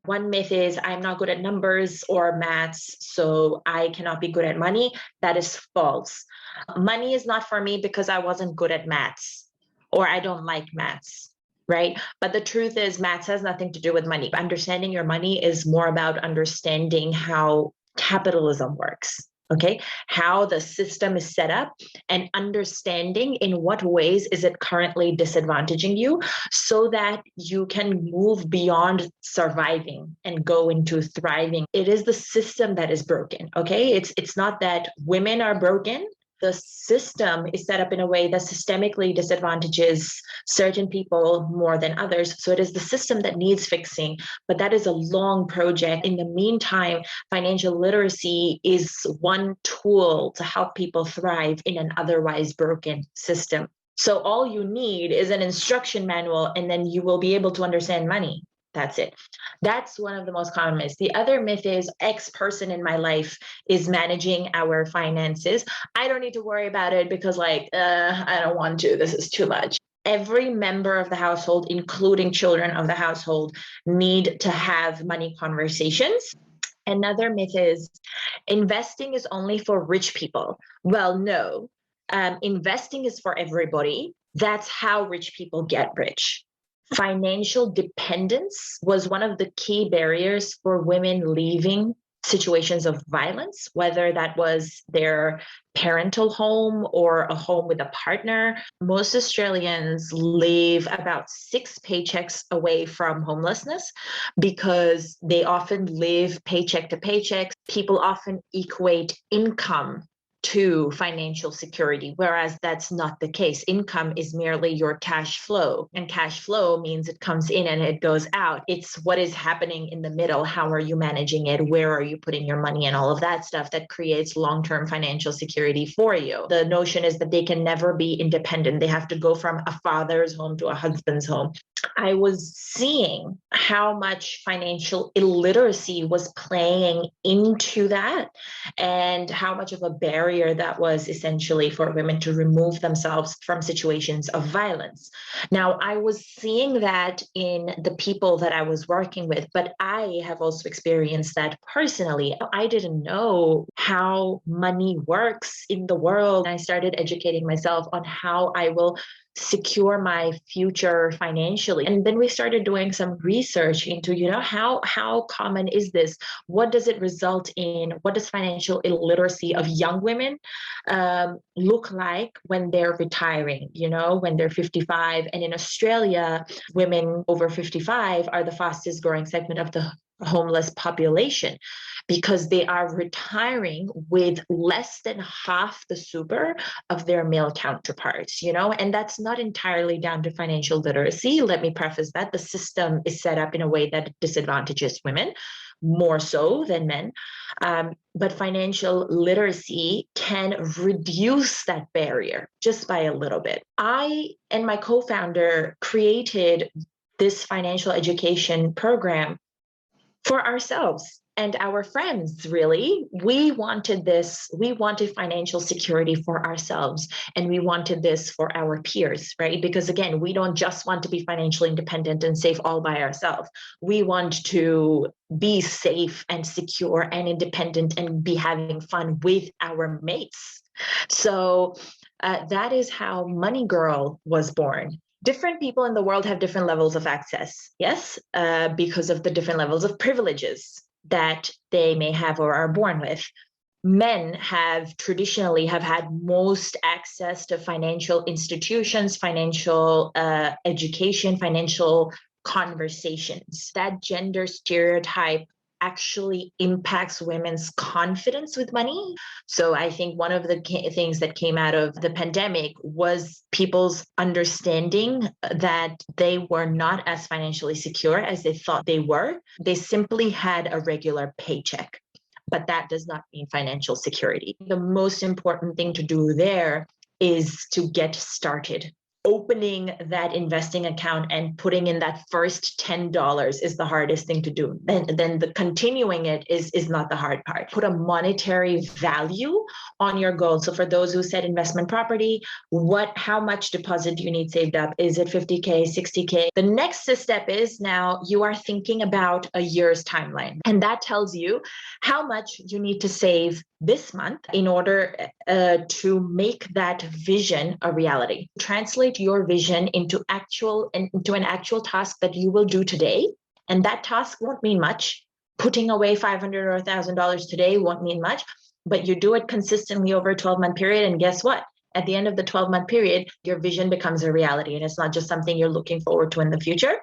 One myth is I'm not good at numbers or maths, so I cannot be good at money. That is false. Money is not for me because I wasn't good at maths or I don't like maths, right? But the truth is, maths has nothing to do with money. Understanding your money is more about understanding how capitalism works. Okay, how the system is set up and understanding in what ways is it currently disadvantaging you so that you can move beyond surviving and go into thriving. It is the system that is broken. Okay, it's not that women are broken. The system is set up in a way that systemically disadvantages certain people more than others. So it is the system that needs fixing, but that is a long project. In the meantime, financial literacy is one tool to help people thrive in an otherwise broken system. So all you need is an instruction manual, and then you will be able to understand money. That's it. That's one of the most common myths. The other myth is X person in my life is managing our finances. I don't need to worry about it because I don't want to. This is too much. Every member of the household, including children of the household, need to have money conversations. Another myth is investing is only for rich people. Well, no, investing is for everybody. That's how rich people get rich. Financial dependence was one of the key barriers for women leaving situations of violence, whether that was their parental home or a home with a partner. Most Australians live about 6 paychecks away from homelessness because they often live paycheck to paycheck. People often equate income to financial security, whereas that's not the case. Income is merely your cash flow, and cash flow means it comes in and it goes out. It's what is happening in the middle. How are you managing it? Where are you putting your money and all of that stuff that creates long-term financial security for you? The notion is that they can never be independent. They have to go from a father's home to a husband's home. I was seeing how much financial illiteracy was playing into that and how much of a barrier that was essentially for women to remove themselves from situations of violence. Now, I was seeing that in the people that I was working with, but I have also experienced that personally. I didn't know how money works in the world. I started educating myself on how I will secure my future financially. And then we started doing some research into, how common is this? What does it result in? What does financial illiteracy of young women look like when they're retiring, when they're 55? And in Australia, women over 55 are the fastest growing segment of the homeless population because they are retiring with less than half the super of their male counterparts, and that's not entirely down to financial literacy. Let me preface that the system is set up in a way that disadvantages women more so than men. But financial literacy can reduce that barrier just by a little bit. I and my co-founder created this financial education program for ourselves and our friends. Really, we wanted financial security for ourselves, and we wanted this for our peers, right? Because again, we don't just want to be financially independent and safe all by ourselves. We want to be safe and secure and independent and be having fun with our mates. So that is how MoneyGirl was born. Different people in the world have different levels of access, yes, because of the different levels of privileges that they may have or are born with. Men have traditionally had most access to financial institutions, financial education, financial conversations. That gender stereotype actually impacts women's confidence with money. So I think one of the things that came out of the pandemic was people's understanding that they were not as financially secure as they thought they were. They simply had a regular paycheck, but that does not mean financial security. The most important thing to do there is to get started. opening that investing account and putting in that first $10 is the hardest thing to do. Then the continuing it is not the hard part. Put a monetary value on your goal. So for those who said investment property, how much deposit do you need saved up? Is it 50K, 60K? The next step is now you are thinking about a year's timeline. And that tells you how much you need to save this month in order to make that vision a reality. Translate your vision into an actual task that you will do today. And that task won't mean much. Putting away $500 or $1,000 today won't mean much, but you do it consistently over a 12-month period. And guess what? At the end of the 12-month period, your vision becomes a reality. And it's not just something you're looking forward to in the future.